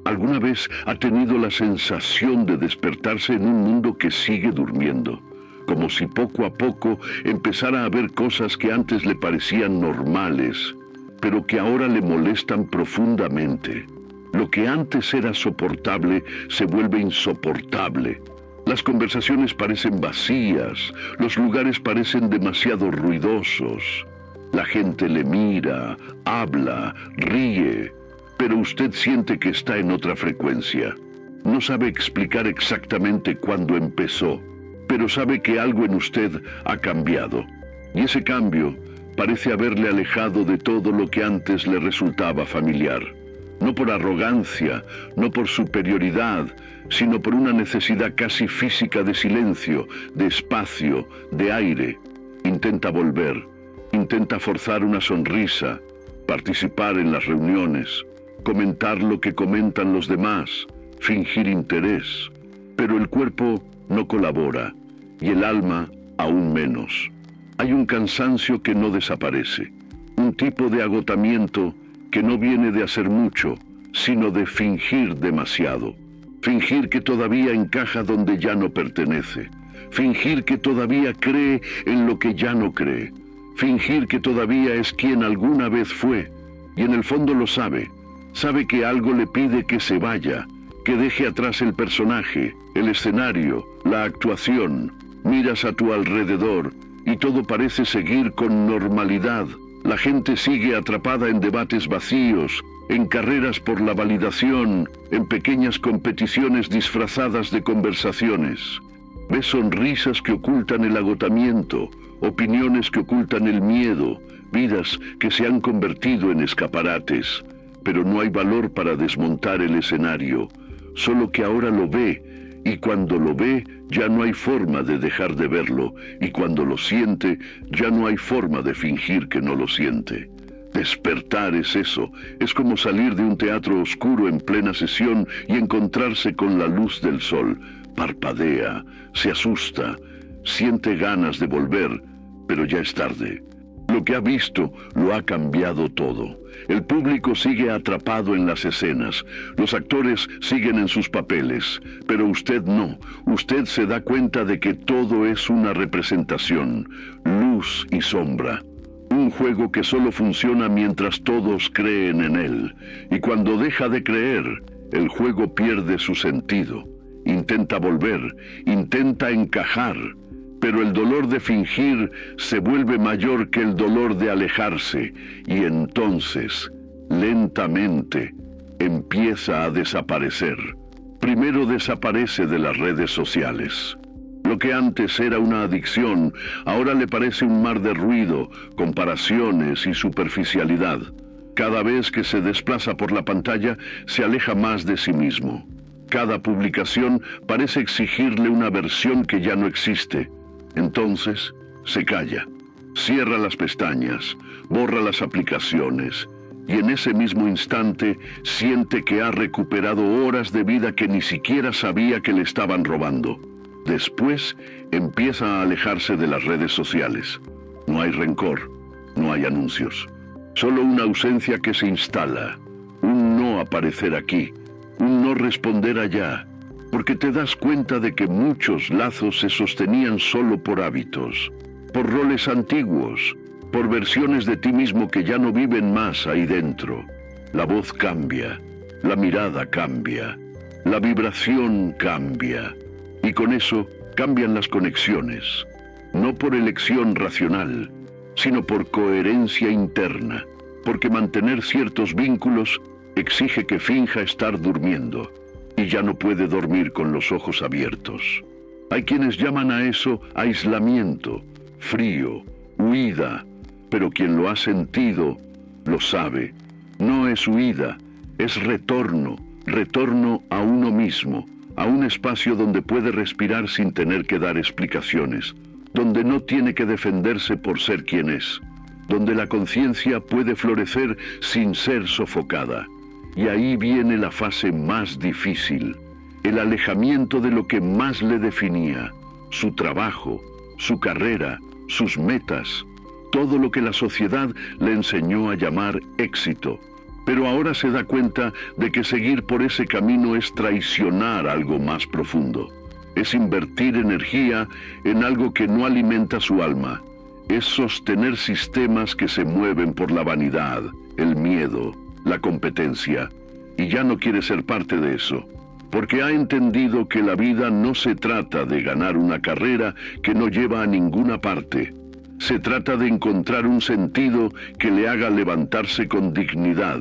¿Alguna vez ha tenido la sensación de despertarse en un mundo que sigue durmiendo? Como si poco a poco empezara a ver cosas que antes le parecían normales, pero que ahora le molestan profundamente. Lo que antes era soportable se vuelve insoportable. Las conversaciones parecen vacías, los lugares parecen demasiado ruidosos. La gente le mira, habla, ríe, pero usted siente que está en otra frecuencia. No sabe explicar exactamente cuándo empezó, pero sabe que algo en usted ha cambiado. Y ese cambio parece haberle alejado de todo lo que antes le resultaba familiar. No por arrogancia, no por superioridad, sino por una necesidad casi física de silencio, de espacio, de aire. Intenta volver, intenta forzar una sonrisa, participar en las reuniones, comentar lo que comentan los demás, fingir interés. Pero el cuerpo no colabora, y el alma aún menos. Hay un cansancio que no desaparece, un tipo de agotamiento que no viene de hacer mucho, sino de fingir demasiado. Fingir que todavía encaja donde ya no pertenece. Fingir que todavía cree en lo que ya no cree. Fingir que todavía es quien alguna vez fue, y en el fondo lo sabe. Sabe que algo le pide que se vaya, que deje atrás el personaje, el escenario, la actuación. Miras a tu alrededor y todo parece seguir con normalidad. La gente sigue atrapada en debates vacíos, en carreras por la validación, en pequeñas competiciones disfrazadas de conversaciones. Ves sonrisas que ocultan el agotamiento, opiniones que ocultan el miedo, vidas que se han convertido en escaparates. Pero no hay valor para desmontar el escenario, solo que ahora lo ve, y cuando lo ve ya no hay forma de dejar de verlo, y cuando lo siente ya no hay forma de fingir que no lo siente. Despertar es eso, es como salir de un teatro oscuro en plena sesión y encontrarse con la luz del sol. Parpadea, se asusta, siente ganas de volver, pero ya es tarde. Lo que ha visto lo ha cambiado todo. El público sigue atrapado en las escenas, los actores siguen en sus papeles, pero usted no. Usted se da cuenta de que todo es una representación, luz y sombra. Un juego que solo funciona mientras todos creen en él, y cuando deja de creer, el juego pierde su sentido. Intenta volver, intenta encajar, pero el dolor de fingir se vuelve mayor que el dolor de alejarse, y entonces, lentamente, empieza a desaparecer. Primero desaparece de las redes sociales. Lo que antes era una adicción, ahora le parece un mar de ruido, comparaciones y superficialidad. Cada vez que se desplaza por la pantalla, se aleja más de sí mismo. Cada publicación parece exigirle una versión que ya no existe. Entonces, se calla, cierra las pestañas, borra las aplicaciones, y en ese mismo instante siente que ha recuperado horas de vida que ni siquiera sabía que le estaban robando. Después, empieza a alejarse de las redes sociales. No hay rencor, no hay anuncios, solo una ausencia que se instala, un no aparecer aquí, un no responder allá, porque te das cuenta de que muchos lazos se sostenían solo por hábitos, por roles antiguos, por versiones de ti mismo que ya no viven más ahí dentro. La voz cambia, la mirada cambia, la vibración cambia, y con eso cambian las conexiones, no por elección racional, sino por coherencia interna, porque mantener ciertos vínculos exige que finja estar durmiendo, y ya no puede dormir con los ojos abiertos. Hay quienes llaman a eso aislamiento, frío, huida, pero quien lo ha sentido, lo sabe. No es huida, es retorno, retorno a uno mismo, a un espacio donde puede respirar sin tener que dar explicaciones, donde no tiene que defenderse por ser quien es, donde la conciencia puede florecer sin ser sofocada. Y ahí viene la fase más difícil, el alejamiento de lo que más le definía, su trabajo, su carrera, sus metas, todo lo que la sociedad le enseñó a llamar éxito. Pero ahora se da cuenta de que seguir por ese camino es traicionar algo más profundo. Es invertir energía en algo que no alimenta su alma. Es sostener sistemas que se mueven por la vanidad, el miedo, la competencia. Y ya no quiere ser parte de eso, porque ha entendido que la vida no se trata de ganar una carrera que no lleva a ninguna parte. Se trata de encontrar un sentido que le haga levantarse con dignidad,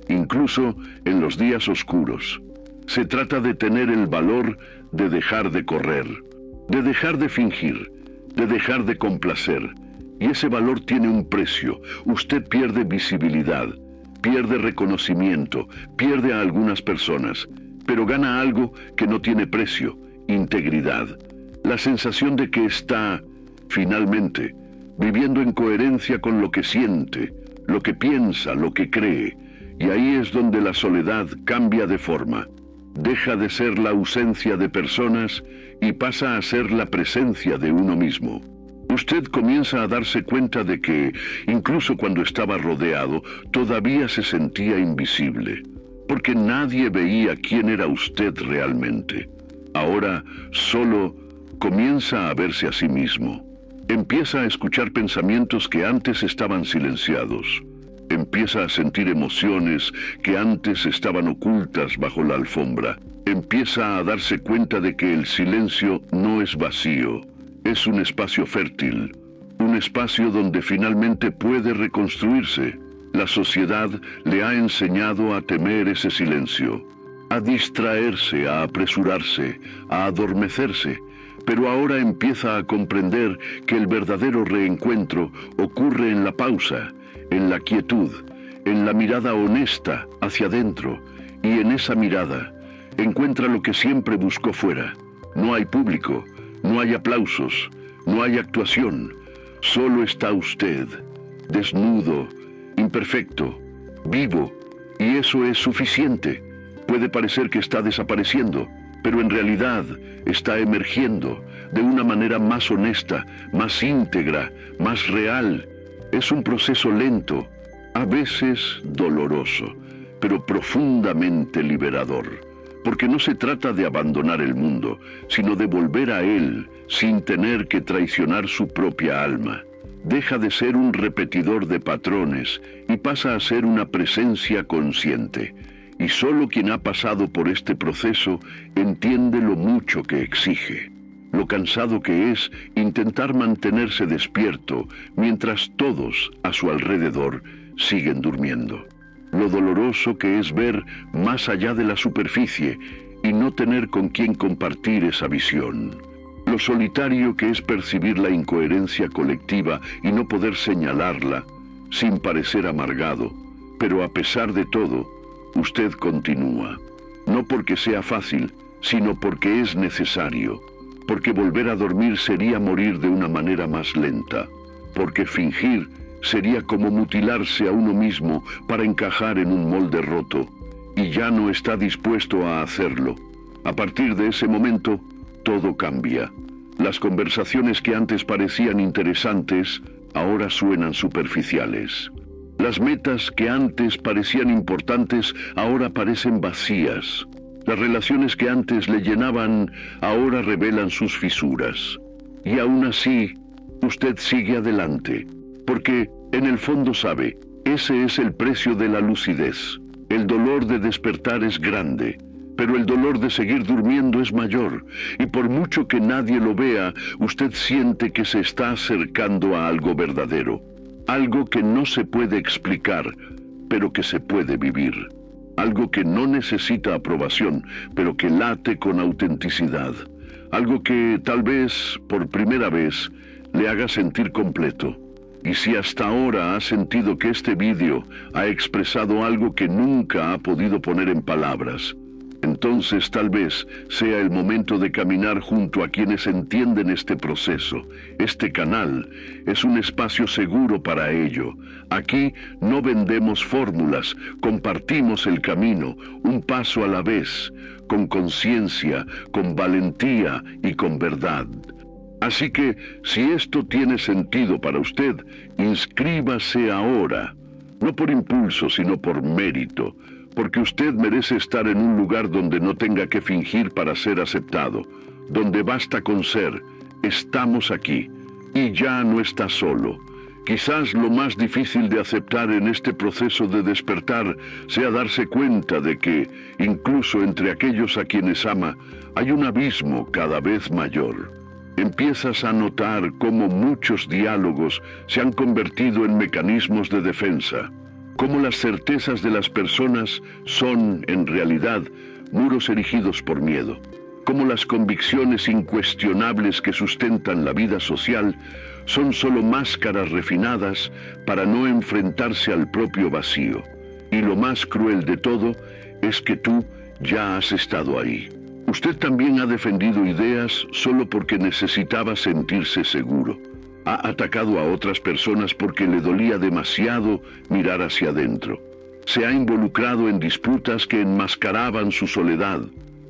incluso en los días oscuros. Se trata de tener el valor de dejar de correr, de dejar de fingir, de dejar de complacer. Y ese valor tiene un precio. Usted pierde visibilidad, pierde reconocimiento, pierde a algunas personas, pero gana algo que no tiene precio: integridad. La sensación de que está, finalmente, viviendo en coherencia con lo que siente, lo que piensa, lo que cree. Y ahí es donde la soledad cambia de forma. Deja de ser la ausencia de personas y pasa a ser la presencia de uno mismo. Usted comienza a darse cuenta de que, incluso cuando estaba rodeado, todavía se sentía invisible, porque nadie veía quién era usted realmente. Ahora solo comienza a verse a sí mismo. Empieza a escuchar pensamientos que antes estaban silenciados. Empieza a sentir emociones que antes estaban ocultas bajo la alfombra. Empieza a darse cuenta de que el silencio no es vacío, es un espacio fértil, un espacio donde finalmente puede reconstruirse. La sociedad le ha enseñado a temer ese silencio, a distraerse, a apresurarse, a adormecerse, pero ahora empieza a comprender que el verdadero reencuentro ocurre en la pausa, en la quietud, en la mirada honesta hacia adentro, y en esa mirada encuentra lo que siempre buscó fuera. No hay público, no hay aplausos, no hay actuación, solo está usted, desnudo, imperfecto, vivo, y eso es suficiente. Puede parecer que está desapareciendo, pero en realidad está emergiendo de una manera más honesta, más íntegra, más real. Es un proceso lento, a veces doloroso, pero profundamente liberador, porque no se trata de abandonar el mundo, sino de volver a él sin tener que traicionar su propia alma. Deja de ser un repetidor de patrones y pasa a ser una presencia consciente. Y solo quien ha pasado por este proceso entiende lo mucho que exige, lo cansado que es intentar mantenerse despierto mientras todos a su alrededor siguen durmiendo. Lo doloroso que es ver más allá de la superficie y no tener con quien compartir esa visión. Lo solitario que es percibir la incoherencia colectiva y no poder señalarla sin parecer amargado. Pero a pesar de todo, usted continúa. No porque sea fácil, sino porque es necesario. Porque volver a dormir sería morir de una manera más lenta. Porque fingir sería como mutilarse a uno mismo para encajar en un molde roto. Y ya no está dispuesto a hacerlo. A partir de ese momento, todo cambia. Las conversaciones que antes parecían interesantes, ahora suenan superficiales. Las metas que antes parecían importantes, ahora parecen vacías. Las relaciones que antes le llenaban, ahora revelan sus fisuras. Y aún así, usted sigue adelante, porque en el fondo sabe, ese es el precio de la lucidez. El dolor de despertar es grande, pero el dolor de seguir durmiendo es mayor, y por mucho que nadie lo vea, usted siente que se está acercando a algo verdadero. Algo que no se puede explicar, pero que se puede vivir. Algo que no necesita aprobación, pero que late con autenticidad. Algo que, tal vez, por primera vez, le haga sentir completo. Y si hasta ahora ha sentido que este vídeo ha expresado algo que nunca ha podido poner en palabras, entonces tal vez sea el momento de caminar junto a quienes entienden este proceso. Este canal es un espacio seguro para ello. Aquí no vendemos fórmulas, compartimos el camino, un paso a la vez, con conciencia, con valentía y con verdad. Así que, si esto tiene sentido para usted, inscríbase ahora. No por impulso, sino por mérito, porque usted merece estar en un lugar donde no tenga que fingir para ser aceptado, donde basta con ser, estamos aquí, y ya no está solo. Quizás lo más difícil de aceptar en este proceso de despertar sea darse cuenta de que, incluso entre aquellos a quienes ama, hay un abismo cada vez mayor. Empiezas a notar cómo muchos diálogos se han convertido en mecanismos de defensa, cómo las certezas de las personas son, en realidad, muros erigidos por miedo, cómo las convicciones incuestionables que sustentan la vida social son solo máscaras refinadas para no enfrentarse al propio vacío. Y lo más cruel de todo es que tú ya has estado ahí. Usted también ha defendido ideas solo porque necesitaba sentirse seguro. Ha atacado a otras personas porque le dolía demasiado mirar hacia adentro. Se ha involucrado en disputas que enmascaraban su soledad,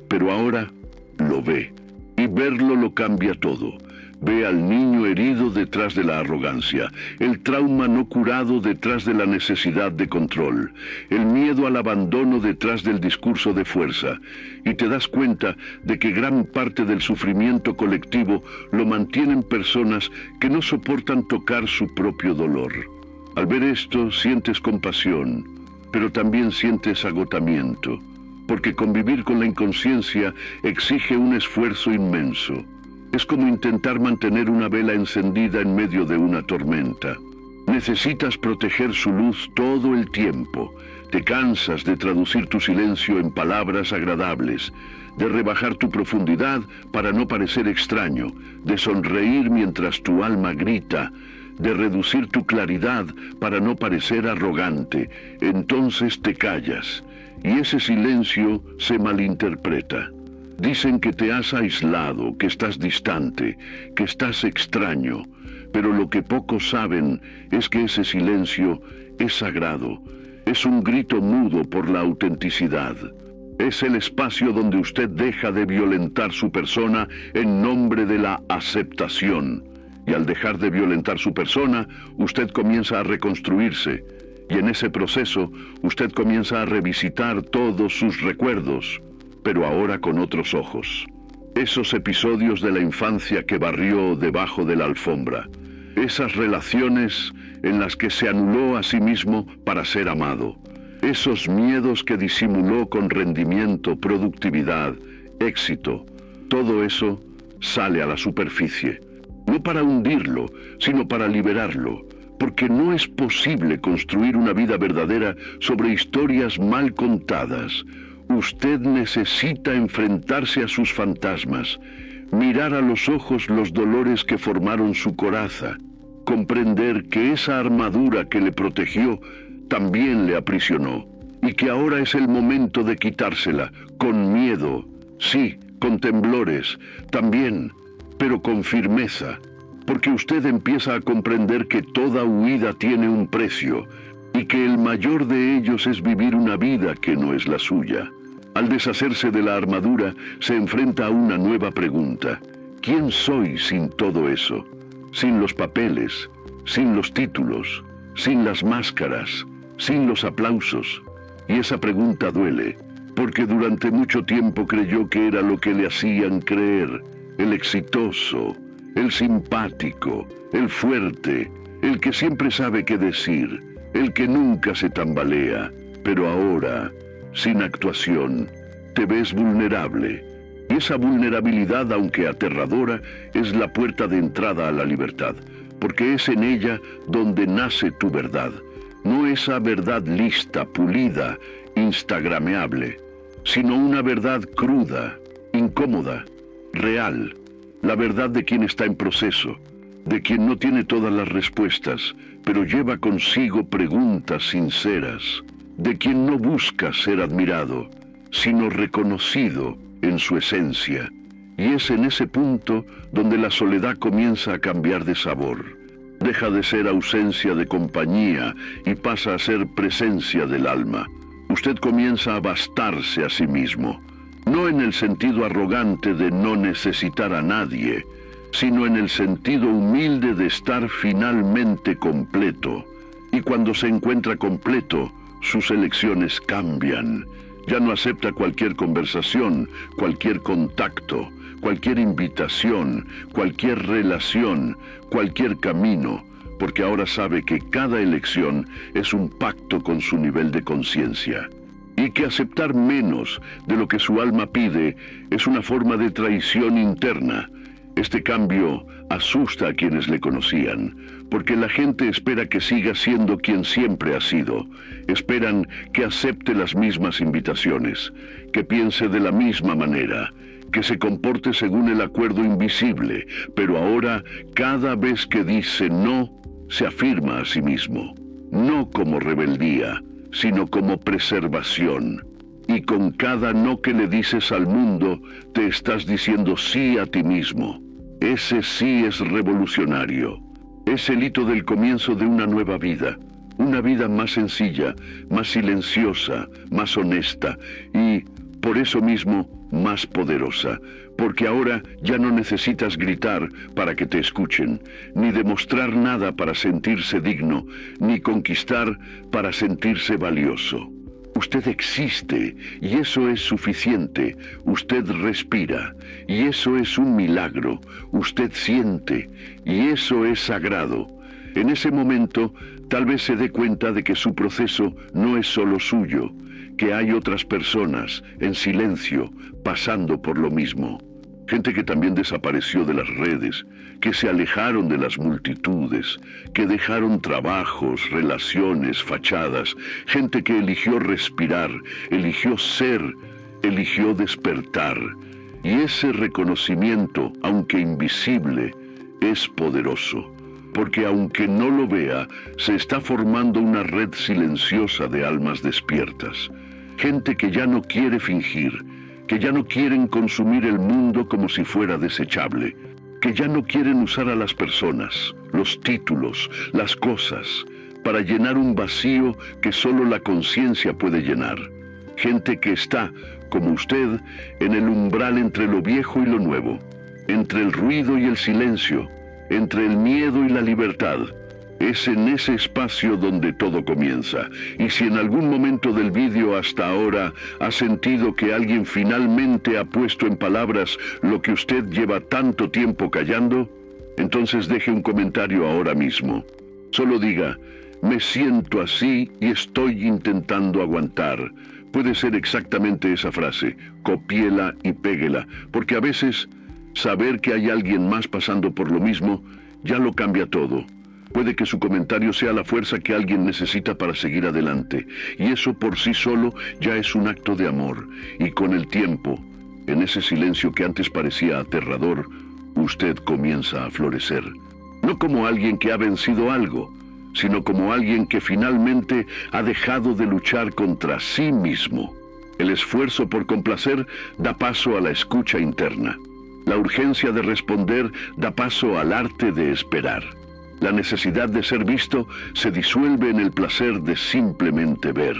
pero ahora lo ve. Y verlo lo cambia todo. Ve al niño herido detrás de la arrogancia, el trauma no curado detrás de la necesidad de control, el miedo al abandono detrás del discurso de fuerza, y te das cuenta de que gran parte del sufrimiento colectivo lo mantienen personas que no soportan tocar su propio dolor. Al ver esto, sientes compasión, pero también sientes agotamiento, porque convivir con la inconsciencia exige un esfuerzo inmenso. Es como intentar mantener una vela encendida en medio de una tormenta. Necesitas proteger su luz todo el tiempo. Te cansas de traducir tu silencio en palabras agradables, de rebajar tu profundidad para no parecer extraño, de sonreír mientras tu alma grita, de reducir tu claridad para no parecer arrogante. Entonces te callas, y ese silencio se malinterpreta. Dicen que te has aislado, que estás distante, que estás extraño, pero lo que pocos saben es que ese silencio es sagrado, es un grito mudo por la autenticidad. Es el espacio donde usted deja de violentar su persona en nombre de la aceptación. Y al dejar de violentar su persona, usted comienza a reconstruirse. Y en ese proceso, usted comienza a revisitar todos sus recuerdos, pero ahora con otros ojos. Esos episodios de la infancia que barrió debajo de la alfombra. Esas relaciones en las que se anuló a sí mismo para ser amado. Esos miedos que disimuló con rendimiento, productividad, éxito. Todo eso sale a la superficie. No para hundirlo, sino para liberarlo. Porque no es posible construir una vida verdadera sobre historias mal contadas. Usted necesita enfrentarse a sus fantasmas, mirar a los ojos los dolores que formaron su coraza, comprender que esa armadura que le protegió también le aprisionó, y que ahora es el momento de quitársela, con miedo, sí, con temblores, también, pero con firmeza, porque usted empieza a comprender que toda huida tiene un precio, y que el mayor de ellos es vivir una vida que no es la suya. Al deshacerse de la armadura, se enfrenta a una nueva pregunta. ¿Quién soy sin todo eso? Sin los papeles, sin los títulos, sin las máscaras, sin los aplausos. Y esa pregunta duele, porque durante mucho tiempo creyó que era lo que le hacían creer, el exitoso, el simpático, el fuerte, el que siempre sabe qué decir, el que nunca se tambalea, pero ahora, sin actuación, te ves vulnerable. Y esa vulnerabilidad, aunque aterradora, es la puerta de entrada a la libertad, porque es en ella donde nace tu verdad. No esa verdad lista, pulida, instagrameable, sino una verdad cruda, incómoda, real. La verdad de quien está en proceso, de quien no tiene todas las respuestas, pero lleva consigo preguntas sinceras, de quien no busca ser admirado, sino reconocido en su esencia. Y es en ese punto donde la soledad comienza a cambiar de sabor. Deja de ser ausencia de compañía y pasa a ser presencia del alma. Usted comienza a bastarse a sí mismo, no en el sentido arrogante de no necesitar a nadie, sino en el sentido humilde de estar finalmente completo. Y cuando se encuentra completo, sus elecciones cambian. Ya no acepta cualquier conversación, cualquier contacto, cualquier invitación, cualquier relación, cualquier camino, porque ahora sabe que cada elección es un pacto con su nivel de conciencia. Y que aceptar menos de lo que su alma pide es una forma de traición interna. Este cambio asusta a quienes le conocían, porque la gente espera que siga siendo quien siempre ha sido. Esperan que acepte las mismas invitaciones, que piense de la misma manera, que se comporte según el acuerdo invisible, pero ahora, cada vez que dice no, se afirma a sí mismo, no como rebeldía, sino como preservación. Y con cada no que le dices al mundo, te estás diciendo sí a ti mismo. Ese sí es revolucionario. Es el hito del comienzo de una nueva vida. Una vida más sencilla, más silenciosa, más honesta y, por eso mismo, más poderosa. Porque ahora ya no necesitas gritar para que te escuchen, ni demostrar nada para sentirse digno, ni conquistar para sentirse valioso. Usted existe, y eso es suficiente. Usted respira, y eso es un milagro. Usted siente, y eso es sagrado. En ese momento, tal vez se dé cuenta de que su proceso no es solo suyo, que hay otras personas, en silencio, pasando por lo mismo. Gente que también desapareció de las redes, que se alejaron de las multitudes, que dejaron trabajos, relaciones, fachadas, gente que eligió respirar, eligió ser, eligió despertar. Y ese reconocimiento, aunque invisible, es poderoso, porque aunque no lo vea, se está formando una red silenciosa de almas despiertas. Gente que ya no quiere fingir, que ya no quieren consumir el mundo como si fuera desechable, que ya no quieren usar a las personas, los títulos, las cosas, para llenar un vacío que solo la conciencia puede llenar. Gente que está, como usted, en el umbral entre lo viejo y lo nuevo, entre el ruido y el silencio, entre el miedo y la libertad. Es en ese espacio donde todo comienza. Y si en algún momento del vídeo hasta ahora ha sentido que alguien finalmente ha puesto en palabras lo que usted lleva tanto tiempo callando, entonces deje un comentario ahora mismo. Solo diga, me siento así y estoy intentando aguantar. Puede ser exactamente esa frase, copíela y péguela, porque a veces saber que hay alguien más pasando por lo mismo ya lo cambia todo. Puede que su comentario sea la fuerza que alguien necesita para seguir adelante, y eso por sí solo ya es un acto de amor. Y con el tiempo, en ese silencio que antes parecía aterrador, usted comienza a florecer. No como alguien que ha vencido algo, sino como alguien que finalmente ha dejado de luchar contra sí mismo. El esfuerzo por complacer da paso a la escucha interna. La urgencia de responder da paso al arte de esperar. La necesidad de ser visto se disuelve en el placer de simplemente ver.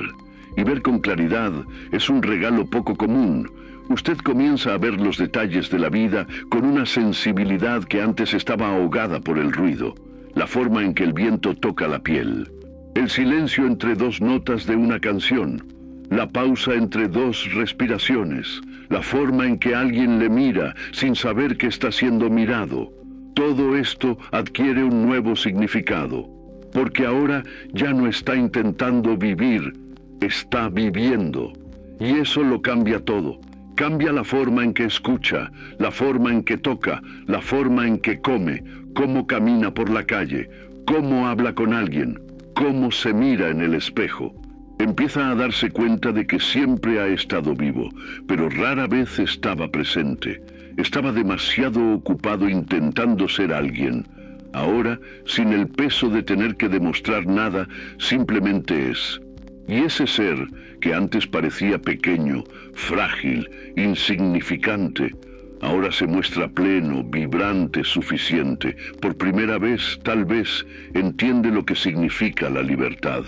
Y ver con claridad es un regalo poco común. Usted comienza a ver los detalles de la vida con una sensibilidad que antes estaba ahogada por el ruido, la forma en que el viento toca la piel, el silencio entre dos notas de una canción, la pausa entre dos respiraciones, la forma en que alguien le mira sin saber que está siendo mirado. Todo esto adquiere un nuevo significado, porque ahora ya no está intentando vivir, está viviendo. Y eso lo cambia todo. Cambia la forma en que escucha, la forma en que toca, la forma en que come, cómo camina por la calle, cómo habla con alguien, cómo se mira en el espejo. Empieza a darse cuenta de que siempre ha estado vivo, pero rara vez estaba presente. Estaba demasiado ocupado intentando ser alguien. Ahora, sin el peso de tener que demostrar nada, simplemente es. Y ese ser, que antes parecía pequeño, frágil, insignificante, ahora se muestra pleno, vibrante, suficiente. Por primera vez, tal vez, entiende lo que significa la libertad.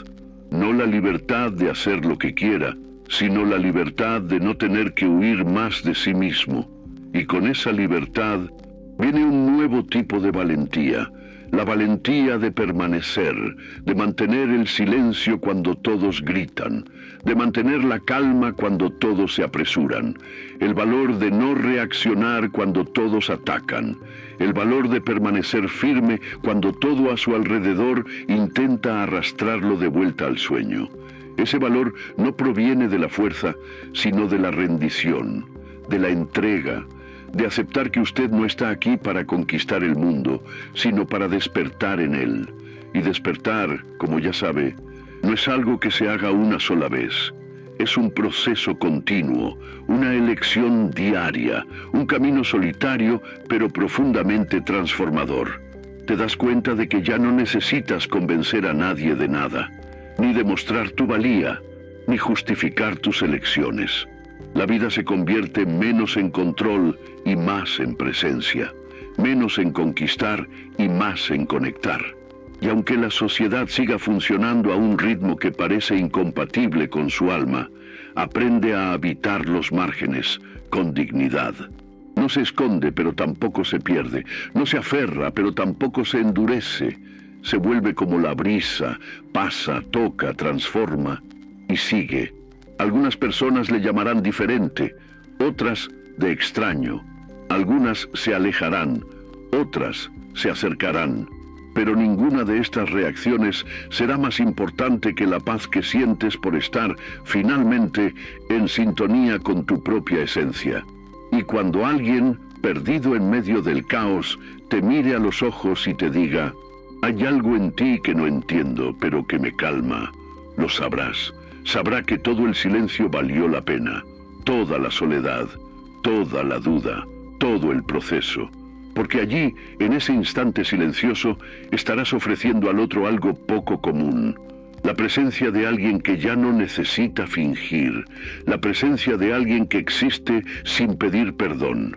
No la libertad de hacer lo que quiera, sino la libertad de no tener que huir más de sí mismo. Y con esa libertad viene un nuevo tipo de valentía, la valentía de permanecer, de mantener el silencio cuando todos gritan, de mantener la calma cuando todos se apresuran, el valor de no reaccionar cuando todos atacan, el valor de permanecer firme cuando todo a su alrededor intenta arrastrarlo de vuelta al sueño. Ese valor no proviene de la fuerza, sino de la rendición, de la entrega, de aceptar que usted no está aquí para conquistar el mundo, sino para despertar en él. Y despertar, como ya sabe, no es algo que se haga una sola vez. Es un proceso continuo, una elección diaria, un camino solitario, pero profundamente transformador. Te das cuenta de que ya no necesitas convencer a nadie de nada, ni demostrar tu valía, ni justificar tus elecciones. La vida se convierte menos en control y más en presencia, menos en conquistar y más en conectar. Y aunque la sociedad siga funcionando a un ritmo que parece incompatible con su alma, aprende a habitar los márgenes con dignidad. No se esconde, pero tampoco se pierde. No se aferra, pero tampoco se endurece. Se vuelve como la brisa, pasa, toca, transforma y sigue. Algunas personas le llamarán diferente, otras de extraño. Algunas se alejarán, otras se acercarán. Pero ninguna de estas reacciones será más importante que la paz que sientes por estar, finalmente, en sintonía con tu propia esencia. Y cuando alguien, perdido en medio del caos, te mire a los ojos y te diga, «Hay algo en ti que no entiendo, pero que me calma», lo sabrás. Sabrá que todo el silencio valió la pena, toda la soledad, toda la duda, todo el proceso. Porque allí, en ese instante silencioso, estarás ofreciendo al otro algo poco común. La presencia de alguien que ya no necesita fingir. La presencia de alguien que existe sin pedir perdón.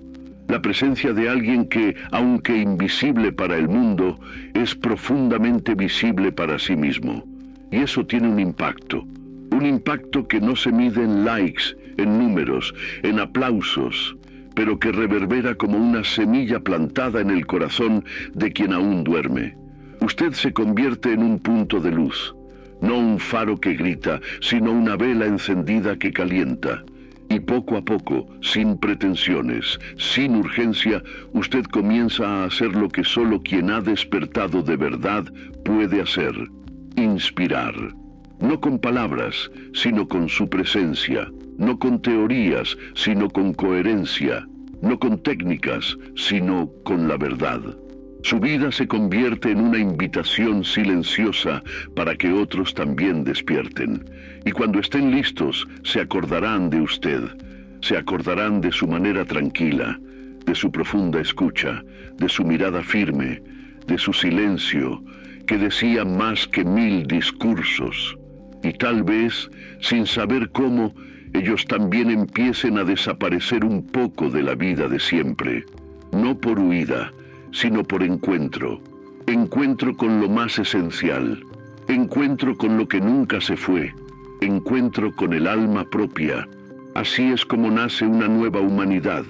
La presencia de alguien que, aunque invisible para el mundo, es profundamente visible para sí mismo. Y eso tiene un impacto. Un impacto que no se mide en likes, en números, en aplausos, pero que reverbera como una semilla plantada en el corazón de quien aún duerme. Usted se convierte en un punto de luz, no un faro que grita, sino una vela encendida que calienta. Y poco a poco, sin pretensiones, sin urgencia, usted comienza a hacer lo que solo quien ha despertado de verdad puede hacer: inspirar. No con palabras, sino con su presencia. No con teorías, sino con coherencia. No con técnicas, sino con la verdad. Su vida se convierte en una invitación silenciosa para que otros también despierten. Y cuando estén listos, se acordarán de usted. Se acordarán de su manera tranquila, de su profunda escucha, de su mirada firme, de su silencio, que decía más que 1000 discursos. Y tal vez, sin saber cómo, ellos también empiecen a desaparecer un poco de la vida de siempre. No por huida, sino por encuentro. Encuentro con lo más esencial. Encuentro con lo que nunca se fue. Encuentro con el alma propia. Así es como nace una nueva humanidad,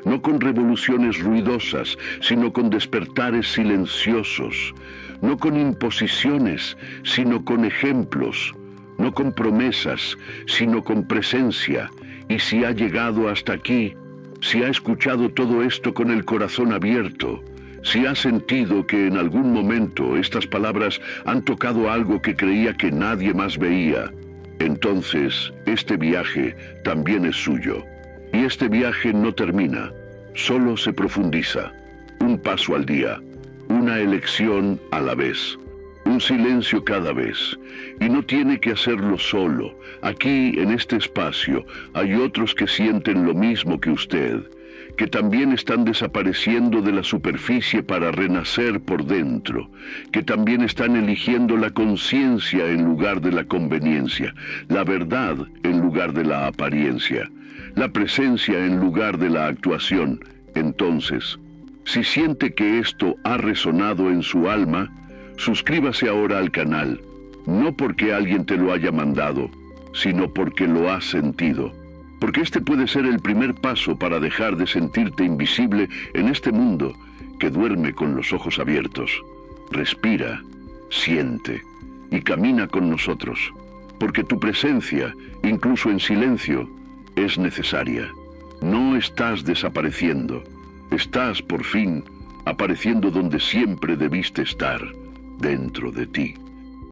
no con revoluciones ruidosas, sino con despertares silenciosos, no con imposiciones, sino con ejemplos, no con promesas, sino con presencia. Y si ha llegado hasta aquí, si ha escuchado todo esto con el corazón abierto, si ha sentido que en algún momento estas palabras han tocado algo que creía que nadie más veía, entonces este viaje también es suyo. Y este viaje no termina, solo se profundiza. Un paso al día, una elección a la vez. Un silencio cada vez, y no tiene que hacerlo solo. Aquí, en este espacio, hay otros que sienten lo mismo que usted, que también están desapareciendo de la superficie para renacer por dentro, que también están eligiendo la conciencia en lugar de la conveniencia, la verdad en lugar de la apariencia, la presencia en lugar de la actuación. Entonces, si siente que esto ha resonado en su alma, suscríbase ahora al canal, no porque alguien te lo haya mandado, sino porque lo has sentido. Porque este puede ser el primer paso para dejar de sentirte invisible en este mundo que duerme con los ojos abiertos. Respira, siente y camina con nosotros, porque tu presencia, incluso en silencio, es necesaria. No estás desapareciendo, estás por fin apareciendo donde siempre debiste estar, dentro de ti.